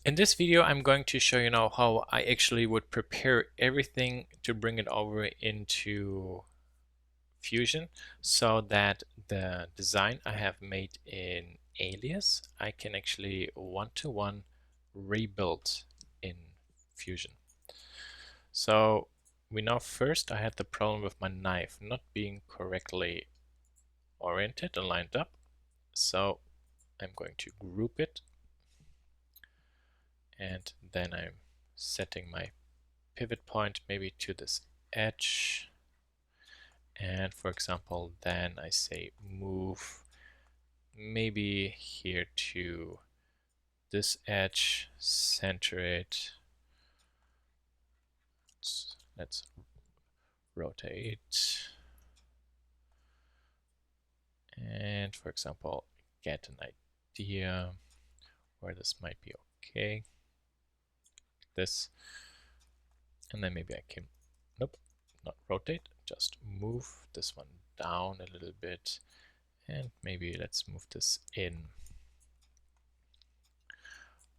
In this video, I'm going to show you now how I actually would prepare everything to bring it over into Fusion so that the design I have made in Alias, I can actually one-to-one rebuild in Fusion. So we know first I had the problem with my knife not being correctly oriented and lined up. So I'm going to group it, and then I'm setting my pivot point maybe to this edge, and for example then I say move maybe here to this edge, center it, let's rotate, and for example get an idea where this might be okay, this, and then maybe I can, nope, not rotate, just move this one down a little bit, and maybe let's move this in.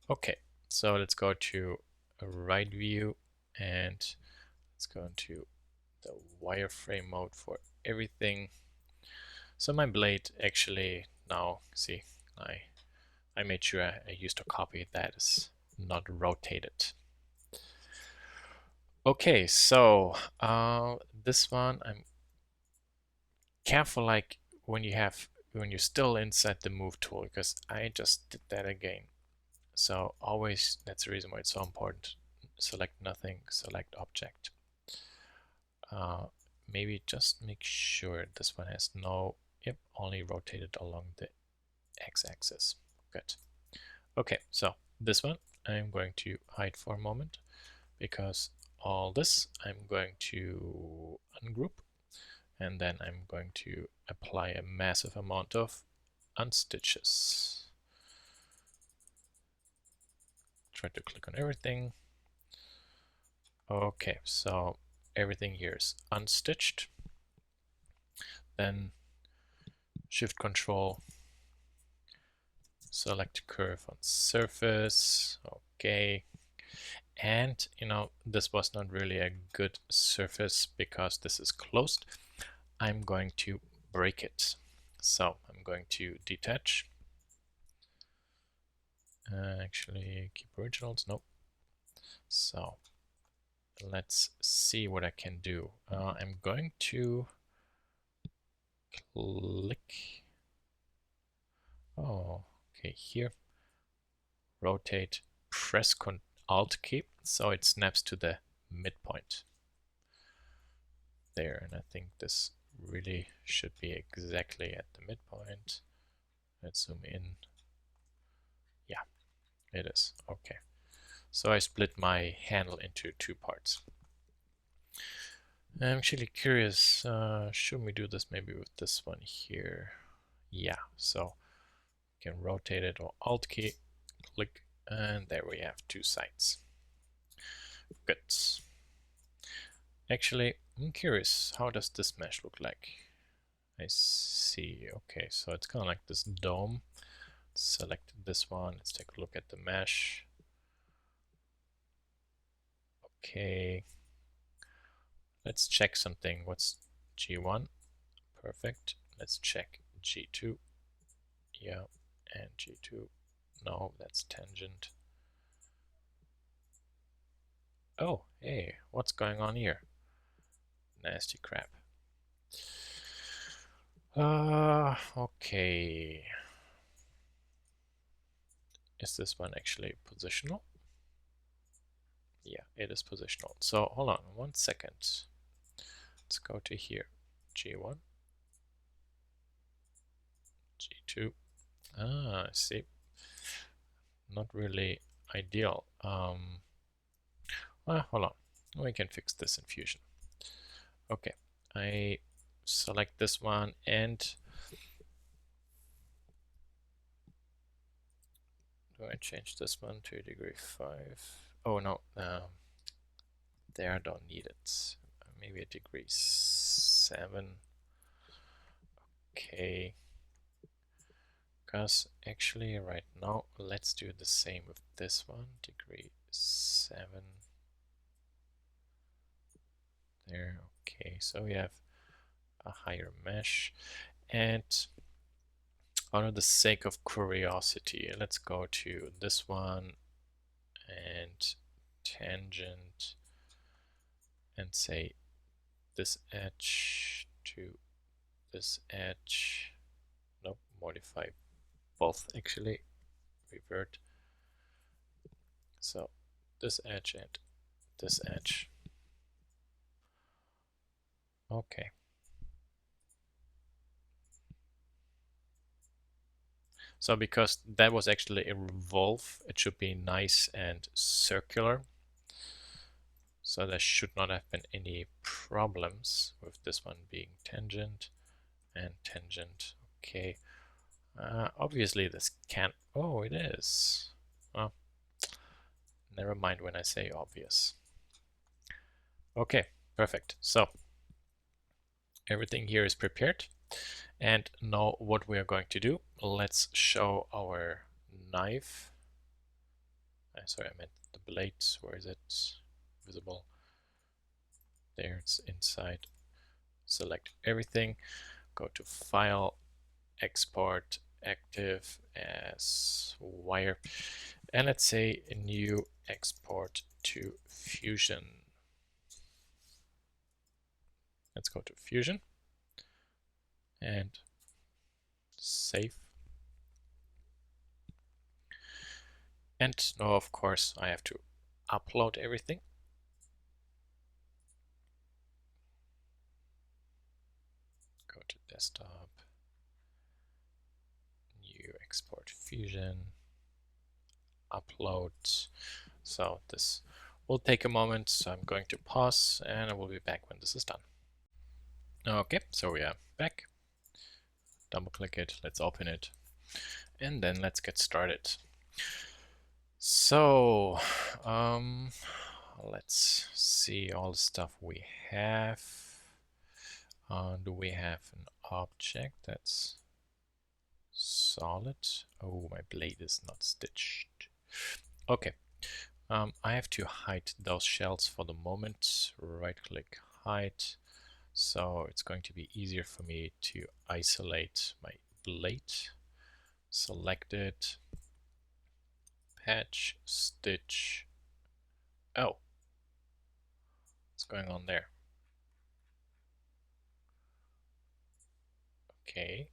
Okay, so let's go to a right view and let's go into the wireframe mode for everything. So my blade actually now, see, I made sure I used a copy that is not rotated. Okay, so this one I'm careful like when you're still inside the move tool, because I just did that again. So always, that's the reason why it's so important. Select nothing, select object. Maybe just make sure this one has no, yep, only rotated along the x-axis. Good. Okay, so this one I'm going to hide for a moment, because all this I'm going to ungroup, and then I'm going to apply a massive amount of unstitches. Try to click on everything. Okay, so everything here is unstitched. Then Shift Control, select curve on surface. Okay, and you know this was not really a good surface because this is closed. I'm going to break it. So I'm going to detach. Actually, keep originals. Nope. So let's see what I can do. I'm going to click. Oh, okay, here. Rotate, press Alt key, so it snaps to the midpoint. There, and I think this really should be exactly at the midpoint. Let's zoom in. Yeah, it is. Okay. So I split my handle into two parts. I'm actually curious, should we do this maybe with this one here? Yeah, so you can rotate it or Alt key, click, and there we have two sides. Good. Actually, I'm curious, how does this mesh look like? I see. Okay, so it's kind of like this dome. Select this one. Let's take a look at the mesh. Okay. Let's check something. What's G1? Perfect. Let's check G2. Yeah, and G2. No, that's tangent. Oh, hey, what's going on here? Nasty crap. Okay. Is this one actually positional? Yeah, it is positional. So hold on 1 second. Let's go to here. G1, G2. Ah, I see. Not really ideal. Well, hold on. We can fix this in Fusion. Okay, I select this one and do I change this one to degree 5? Oh no, there I don't need it. Maybe a degree 7. Okay, Because actually right now, let's do the same with this one, degree 7. There, okay, so we have a higher mesh. And for the sake of curiosity, let's go to this one and tangent and say this edge to this edge. Nope, modify both actually, revert. So this edge and this edge. Okay. So because that was actually a revolve, it should be nice and circular. So there should not have been any problems with this one being tangent and tangent. Okay. Obviously this can't. Oh, it is. Well, never mind when I say obvious. Okay, perfect. So everything here is prepared. And now what we are going to do, let's show our knife. Sorry, I meant the blade. Where is it? Visible. There, it's inside. Select everything. Go to File, Export, Active as wire. And let's say a new export to Fusion. Let's go to Fusion and save. And now, of course, I have to upload everything. Go to desktop, new export Fusion, upload. So this will take a moment, so I'm going to pause and I will be back when this is done. Okay, so we are back. Double click it, let's open it, and then let's get started. So let's see all the stuff we have. Do we have an object that's solid? Oh, my blade is not stitched. Okay, I have to hide those shells for the moment. Right click, hide. So it's going to be easier for me to isolate my blade. Select it, patch, stitch. Oh, what's going on there? Okay.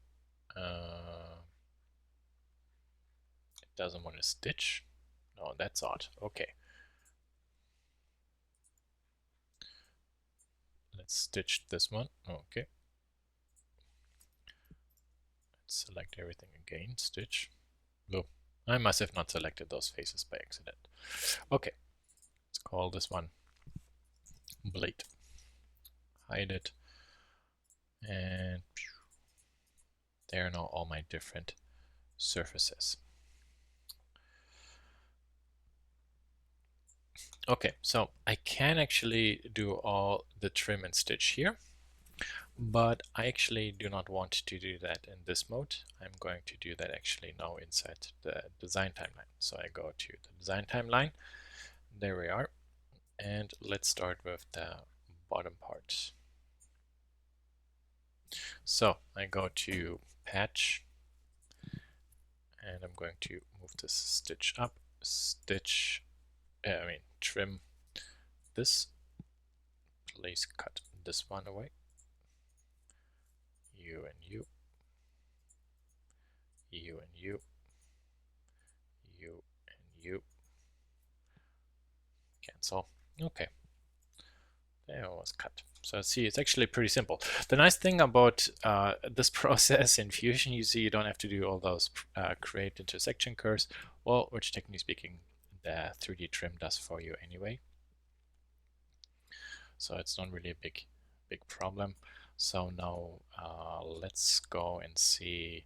It doesn't want to stitch. No, that's odd. Okay. Let's stitch this one. Okay. Let's select everything again. Stitch. Oh, I must have not selected those faces by accident. Okay. Let's call this one blade. Hide it. And there are now all my different surfaces. Okay, so I can actually do all the trim and stitch here, but I actually do not want to do that in this mode. I'm going to do that actually now inside the design timeline. So I go to the design timeline. There we are. And let's start with the bottom part. So I go to patch and I'm going to move this stitch up, trim this. Please cut this one away. You and you, you and you, you and you. Cancel. Okay. There was cut. So see, it's actually pretty simple. The nice thing about this process in Fusion, you see, you don't have to do all those create intersection curves, well, which technically speaking, the 3D trim does for you anyway. So it's not really a big problem. So now let's go and see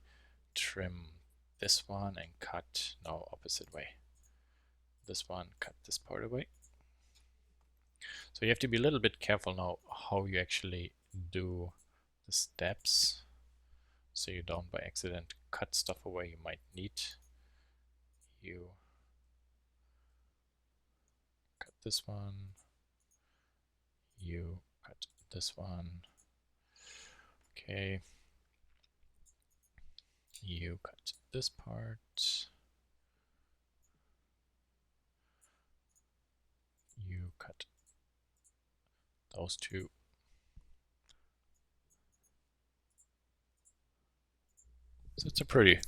trim this one and cut, no, opposite way. This one, cut this part away. So you have to be a little bit careful now how you actually do the steps. so you don't by accident cut stuff away you might need. You cut this one, you cut this one, okay, you cut this part, you cut those two. So it's a pretty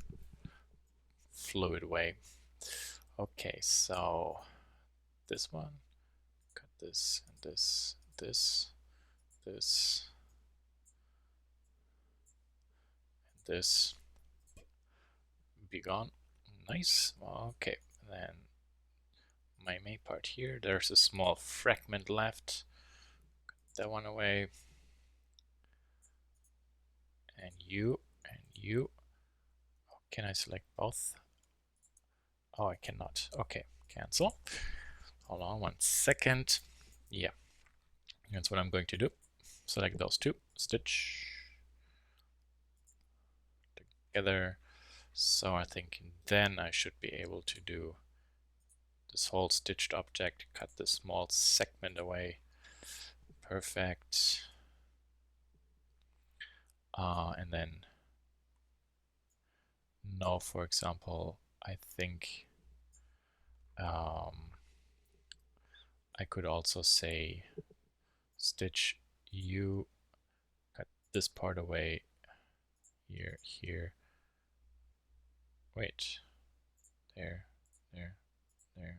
fluid way. Okay, so this one, cut this and this, this, and this. Be gone. Nice. Okay, then my main part here. There's a small fragment left. Cut that one away. And you, and you. Oh, can I select both? Oh, I cannot. Okay, cancel. Hold on 1 second. Yeah, that's what I'm going to do. Select those two, stitch together. So I think then I should be able to do this whole stitched object, cut the small segment away. Perfect. And then now, for example, I think I could also say stitch you, cut this part away, here, here. Wait, there, there, there,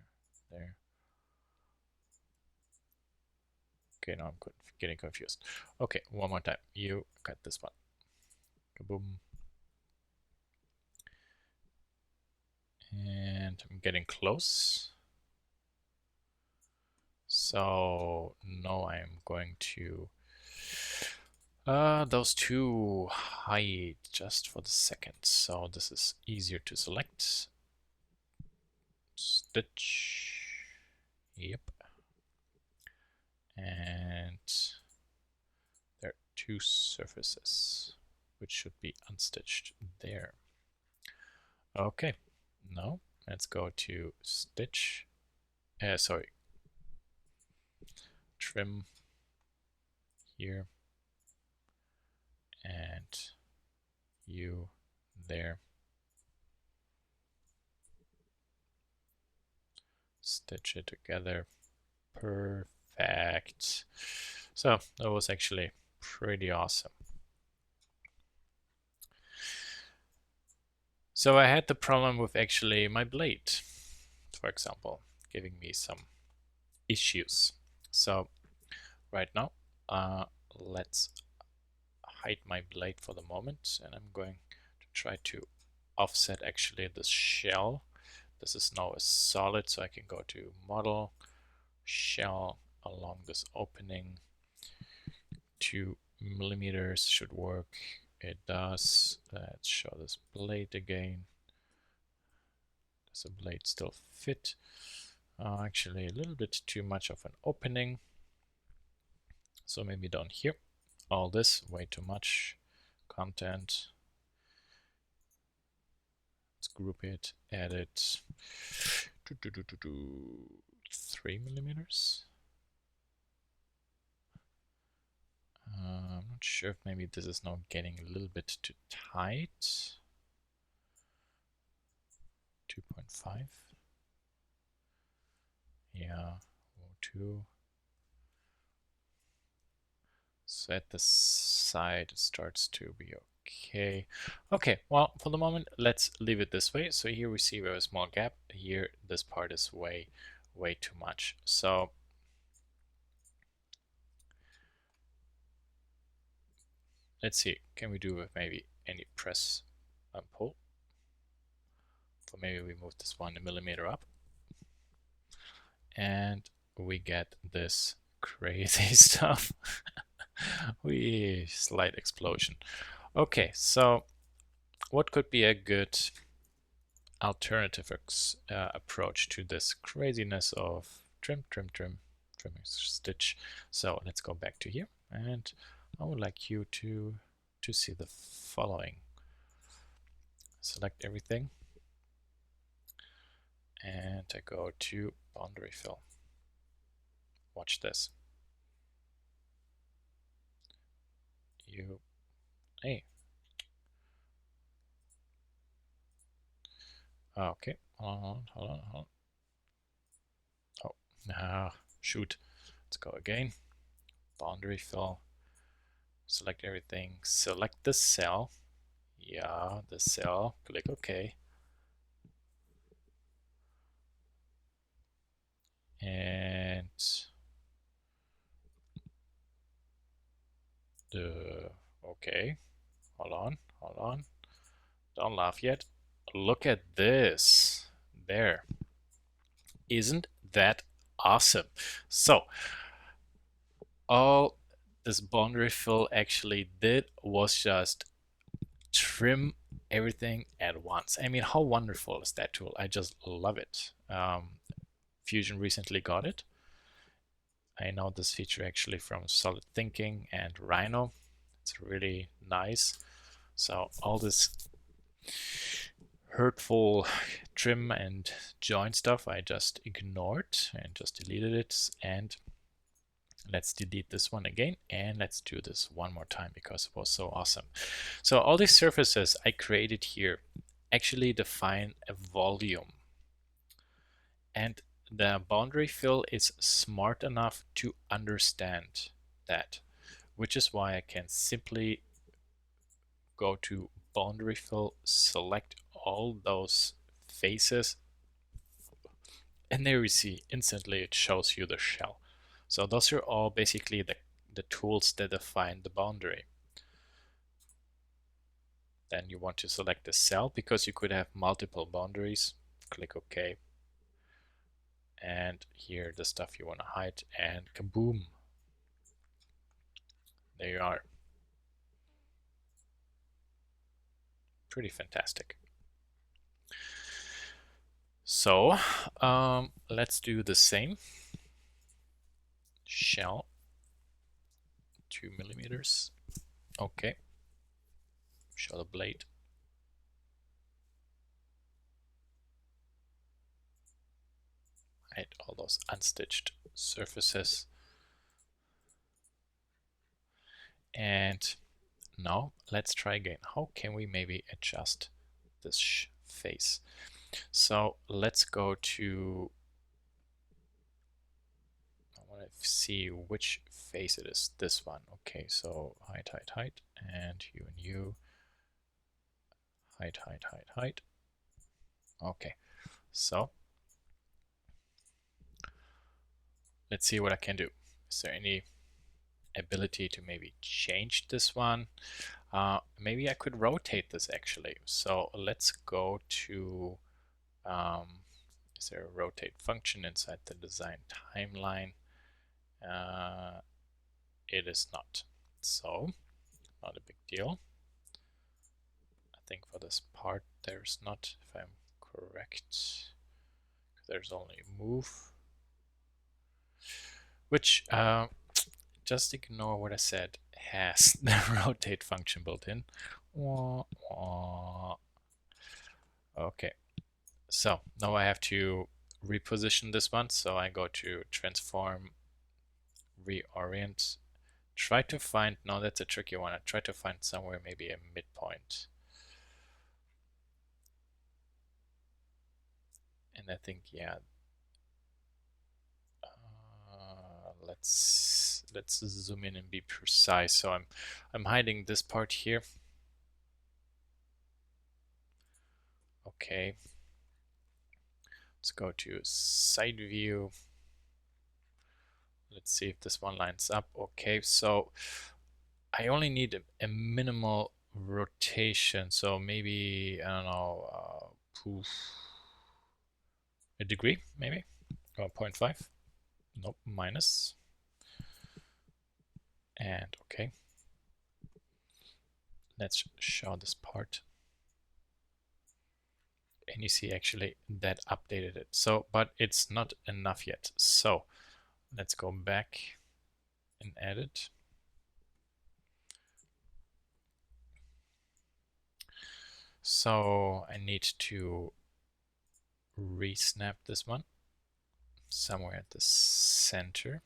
there. Okay, now I'm getting confused. Okay, one more time. You cut this one. Kaboom. And I'm getting close. So now I'm going to those two hide just for the second. So this is easier to select. Stitch. Yep. And there are two surfaces which should be unstitched there. Okay, now let's go to stitch. Sorry, trim here, and you there. Stitch it together. Perfect. So that was actually pretty awesome. So I had the problem with actually my blade, for example, giving me some issues. So right now, let's hide my blade for the moment, and I'm going to try to offset actually this shell. This is now a solid, so I can go to model, shell along this opening. 2 millimeters should work. It does. Let's show this blade again. Does the blade still fit? Actually, a little bit too much of an opening. So maybe down here. All this, way too much content. Let's group it, add it. 3 millimeters. I'm not sure if maybe this is now getting a little bit too tight. 2.5. Yeah, 2. So at the side it starts to be okay. Okay, well, for the moment, let's leave it this way. So here we see we have a small gap. Here, this part is way too much. So let's see, can we do with maybe any press and pull? So maybe we move this 1 millimeter up. And we get this crazy stuff. We slight explosion. Okay, so what could be a good alternative approach to this craziness of trim, stitch? So let's go back to here, and I would like you to see the following. select everything, and I go to boundary fill. Watch this. Hey. Okay, hold on. Oh, shoot. Let's go again. Boundary fill. Select everything. Select the cell. Yeah, the cell. Click OK. And okay. Hold on. Don't laugh yet. Look at this. There. Isn't that awesome? So, all this boundary fill actually did was just trim everything at once. I mean, how wonderful is that tool? I just love it. Fusion recently got it. I know this feature actually from Solid Thinking and Rhino. It's really nice. So all this hurtful trim and join stuff I just ignored and just deleted it. And let's delete this one again, and let's do this one more time because it was so awesome. So all these surfaces I created here actually define a volume, and the boundary fill is smart enough to understand that, which is why I can simply go to boundary fill, select all those faces, and there you see instantly it shows you the shell. So those are all basically the tools that define the boundary. Then you want to select the cell because you could have multiple boundaries. Click OK. And here the stuff you want to hide, and kaboom. There you are. Pretty fantastic. So let's do the same. Shell 2 millimeters. Okay. Show the blade. Hide all those unstitched surfaces. And now let's try again. How can we maybe adjust this face? So let's go to, I want to see which face it is. This one. Okay, so hide, and you, hide. Okay, so let's see what I can do. Is there any ability to maybe change this one? Maybe I could rotate this actually. So let's go to, is there a rotate function inside the design timeline? It is not. So not a big deal. I think for this part there's not, if I'm correct. There's only move, which just ignore what I said, has the rotate function built in. Okay, so now I have to reposition this one. So I go to transform, reorient, try to find, no, that's a tricky one. I try to find somewhere maybe a midpoint. And I think, yeah, let's zoom in and be precise. So I'm hiding this part here. Okay, let's go to side view. Let's see if this one lines up. Okay, so I only need a minimal rotation. So maybe, I don't know, a degree maybe, or 0.5. Nope, minus. And okay, let's show this part. And you see actually that updated it. So, but it's not enough yet. So let's go back and edit. So I need to re-snap this one somewhere at the center.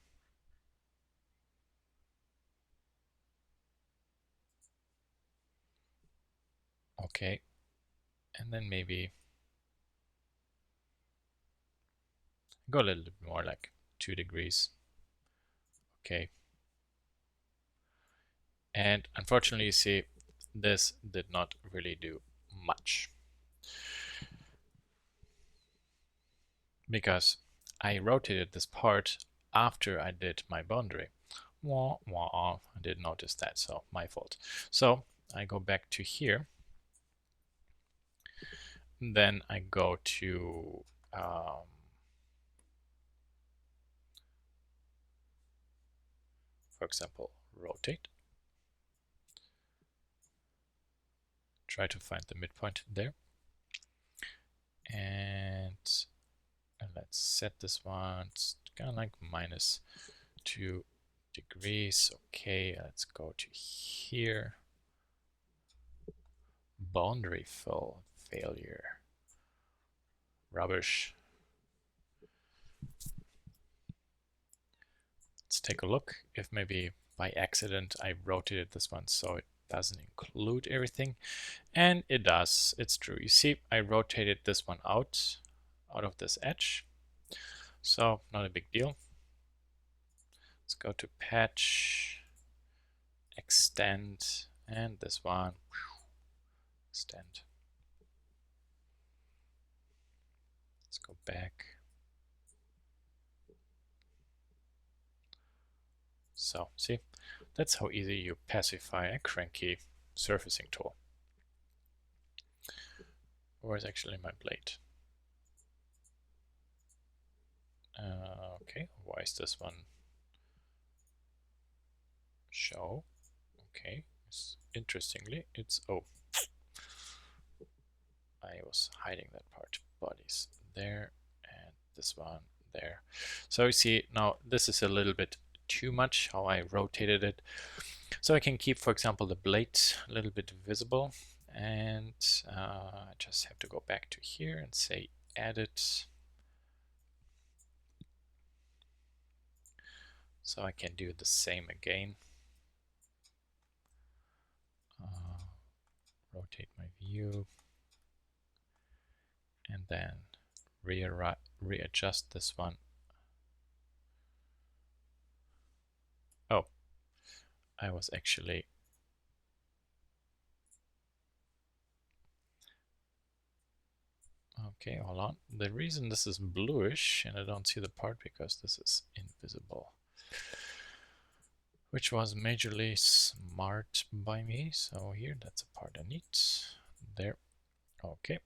Okay, and then maybe go a little bit more, like 2 degrees. Okay. And unfortunately, you see, this did not really do much, because I rotated this part after I did my boundary. Wah, wah, I didn't notice that, so my fault. So I go back to here. Then I go to for example, rotate. Try to find the midpoint there. And let's set this one. It's kind of like -2 degrees. Okay, let's go to here. Boundary fill failure. Rubbish. Let's take a look if maybe by accident I rotated this one so it doesn't include everything. And it does. It's true. You see, I rotated this one out of this edge. So not a big deal. Let's go to patch, extend, and this one, extend. Let's go back. So see, that's how easy you pacify a cranky surfacing tool. Where's actually my blade? Okay, why is this one show? Okay, interestingly, it's I was hiding that part. Bodies there, and this one there. So you see, now this is a little bit too much how I rotated it. So I can keep, for example, the blade a little bit visible, and I just have to go back to here and say edit. So I can do the same again. Rotate my view, and then readjust this one. Oh, I was actually okay, hold on. The reason this is bluish and I don't see the part because this is invisible, which was majorly smart by me. So here, that's a part I need. There. Okay.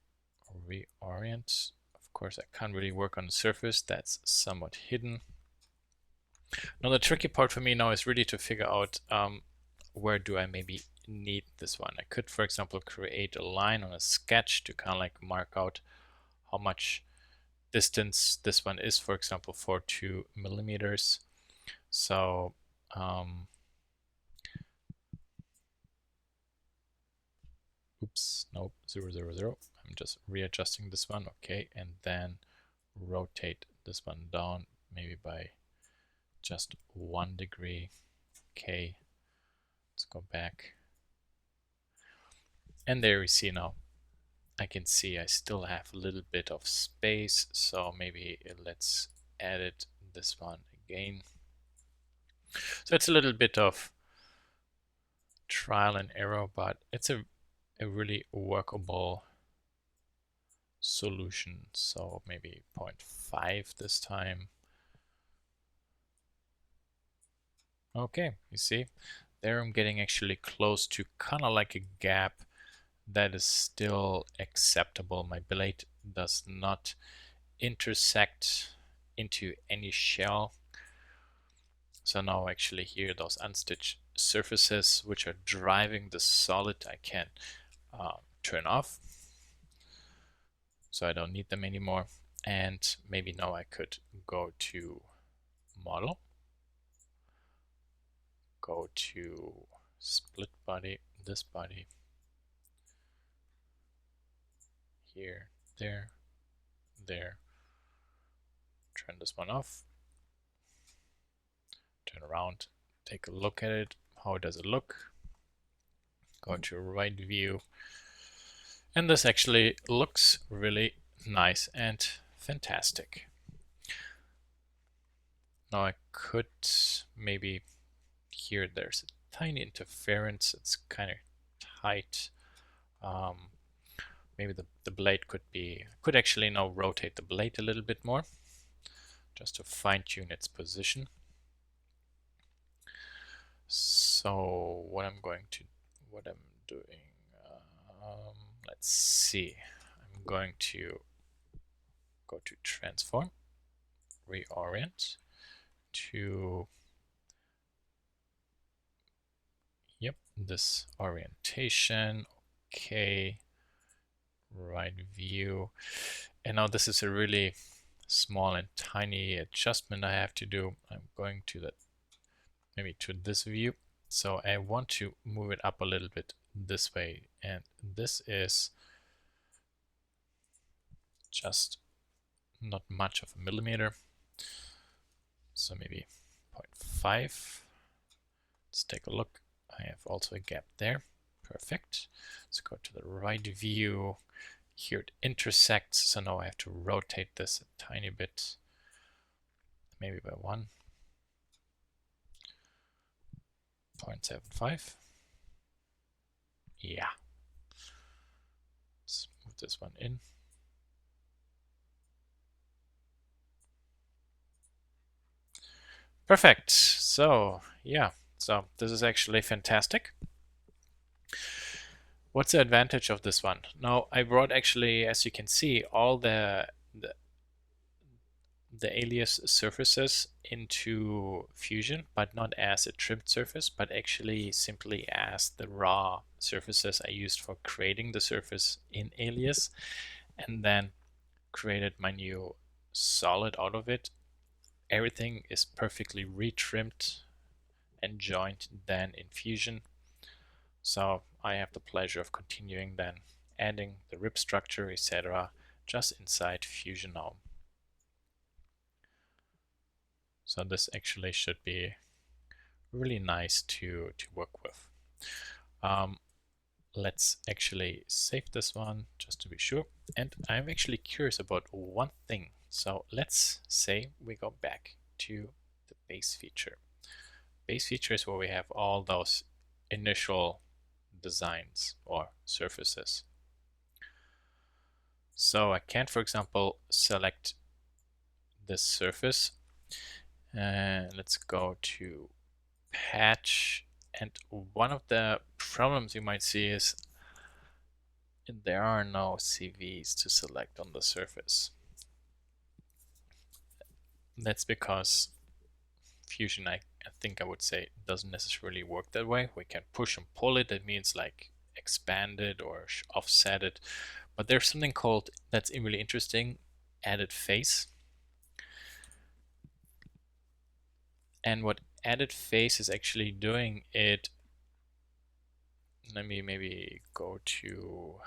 Reorient. Of course, I can't really work on the surface. That's somewhat hidden. Now, the tricky part for me now is really to figure out where do I maybe need this one. I could, for example, create a line on a sketch to kind of like mark out how much distance this one is, for example, for 2 millimeters. So oops, nope, 0, 0, 0. I'm just readjusting this one, okay, and then rotate this one down maybe by just 1 degree. Okay, let's go back. And there we see now, I can see I still have a little bit of space, so maybe let's edit this one again. So it's a little bit of trial and error, but it's a really workable solution. So maybe 0.5 this time. Okay, you see, there I'm getting actually close to kind of like a gap that is still acceptable. My blade does not intersect into any shell. So now actually here, those unstitched surfaces which are driving the solid, I can turn off. So I don't need them anymore. And maybe now I could go to model, go to split body, this body, here, there, there. Turn this one off. Turn around, take a look at it. How does it look? Go to right view. And this actually looks really nice and fantastic. Now I could maybe here there's a tiny interference. It's kind of tight. Maybe the blade could actually now rotate the blade a little bit more just to fine tune its position. So what I'm doing, let's see. I'm going to go to transform, reorient to, yep, this orientation. Okay, right view. And now this is a really small and tiny adjustment I have to do. I'm going to maybe to this view. So I want to move it up a little bit this way, and this is just not much of a millimeter. So maybe 0.5. Let's take a look. I have also a gap there. Perfect. Let's go to the right view. Here it intersects, so now I have to rotate this a tiny bit, maybe by 1.75. Yeah. Let's move this one in. Perfect. So yeah, so this is actually fantastic. What's the advantage of this one? Now I brought actually, as you can see, all the alias surfaces into Fusion, but not as a trimmed surface, but actually simply as the raw surfaces I used for creating the surface in Alias, and then created my new solid out of it. Everything is perfectly retrimmed and joined then in Fusion. So I have the pleasure of continuing then adding the rib structure, etc. just inside Fusion now. So this actually should be really nice to work with. Let's actually save this one just to be sure. And I'm actually curious about one thing. So let's say we go back to the base feature. Base feature is where we have all those initial designs or surfaces. So I can, for example, select this surface. And let's go to patch. And one of the problems you might see is there are no CVs to select on the surface. That's because Fusion, I think I would say, doesn't necessarily work that way. We can push and pull it. That means like expand it or offset it. But there's something called, that's really interesting, added face. And what added face is actually doing, it, let me maybe go to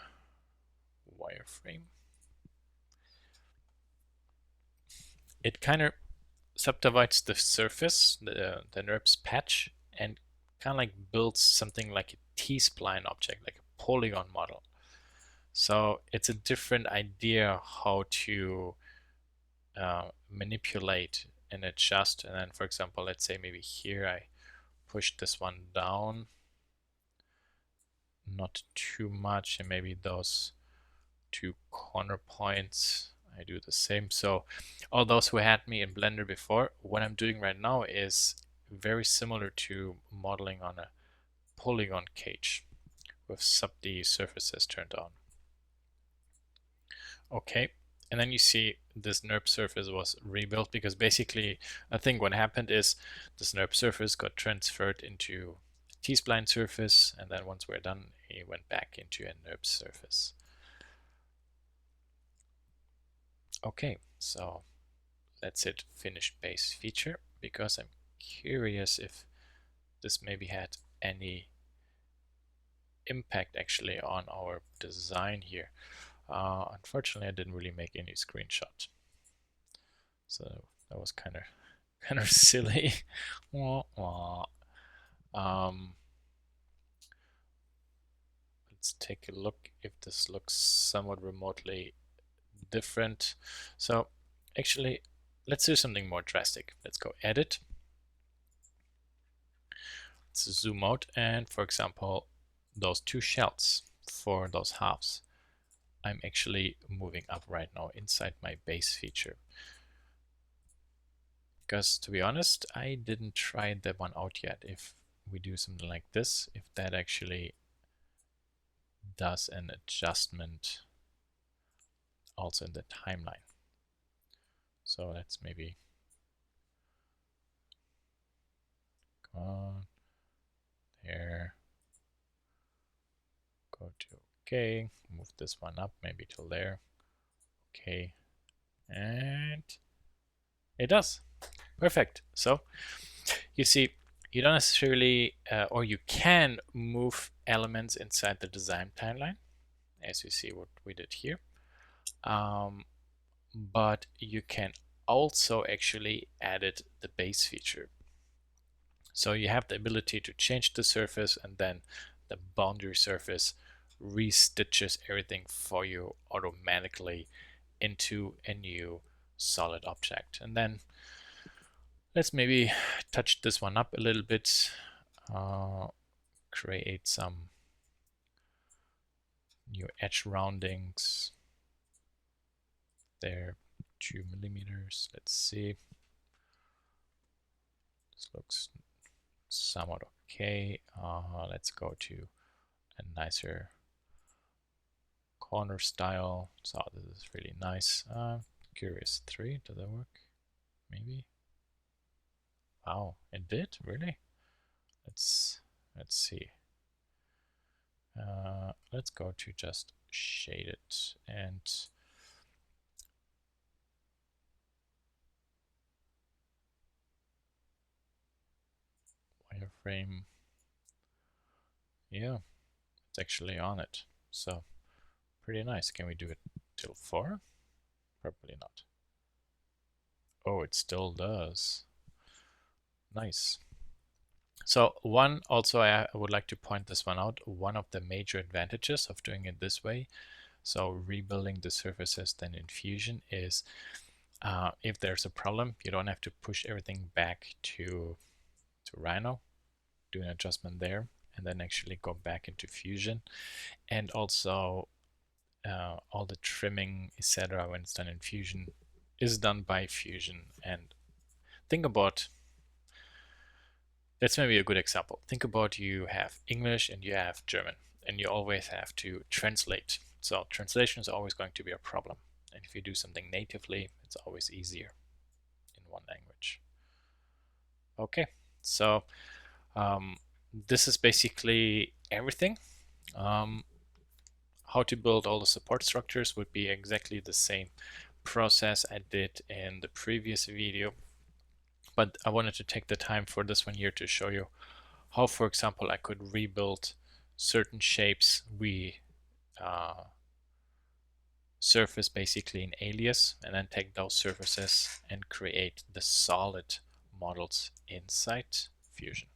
wireframe. It kind of subdivides the surface, the NURBS patch, and kind of like builds something like a T-spline object, like a polygon model. So it's a different idea how to manipulate and adjust. And then, for example, let's say maybe here I push this one down, not too much, and maybe those two corner points I do the same. So all those who had me in Blender before, what I'm doing right now is very similar to modeling on a polygon cage with sub-D surfaces turned on. Okay, and then you see this NURB surface was rebuilt because basically I think what happened is this NURB surface got transferred into a T-spline surface, and then once we're done, it went back into a NURB surface. Okay, so that's it, finished base feature, because I'm curious if this maybe had any impact actually on our design here. Unfortunately, I didn't really make any screenshot, so that was kind of silly. Wah, wah. Let's take a look if this looks somewhat remotely different. So actually, let's do something more drastic. Let's go edit. Let's zoom out, and for example, those two shells for those halves, I'm actually moving up right now inside my base feature. Because to be honest, I didn't try that one out yet. If we do something like this, if that actually does an adjustment also in the timeline. So let's maybe go on there, go to OK, move this one up maybe till there. OK, and it does. Perfect. So you see, you don't necessarily, or you can move elements inside the design timeline, as you see what we did here. But you can also actually edit the base feature. So you have the ability to change the surface, and then the boundary surface restitches everything for you automatically into a new solid object. And then let's maybe touch this one up a little bit, create some new edge roundings. There, 2 millimeters. Let's see. This looks somewhat okay. Let's go to a nicer corner style. So this is really nice. Curious 3, does that work? Maybe. Wow, it did, really? Let's see. Let's go to just shade it and wireframe. Yeah, it's actually on it. So pretty nice. Can we do it till 4? Probably not. Oh, it still does. Nice. So one, also I would like to point this one out, one of the major advantages of doing it this way, so rebuilding the surfaces then in Fusion, is if there's a problem, you don't have to push everything back to Rhino, do an adjustment there, and then actually go back into Fusion. And also all the trimming, etc., when it's done in Fusion, is done by Fusion. And think about, that's maybe a good example. Think about, you have English and you have German, and you always have to translate. So translation is always going to be a problem. And if you do something natively, it's always easier in one language. Okay, so this is basically everything. How to build all the support structures would be exactly the same process I did in the previous video. But I wanted to take the time for this one here to show you how, for example, I could rebuild certain shapes we surface basically in Alias, and then take those surfaces and create the solid models inside Fusion.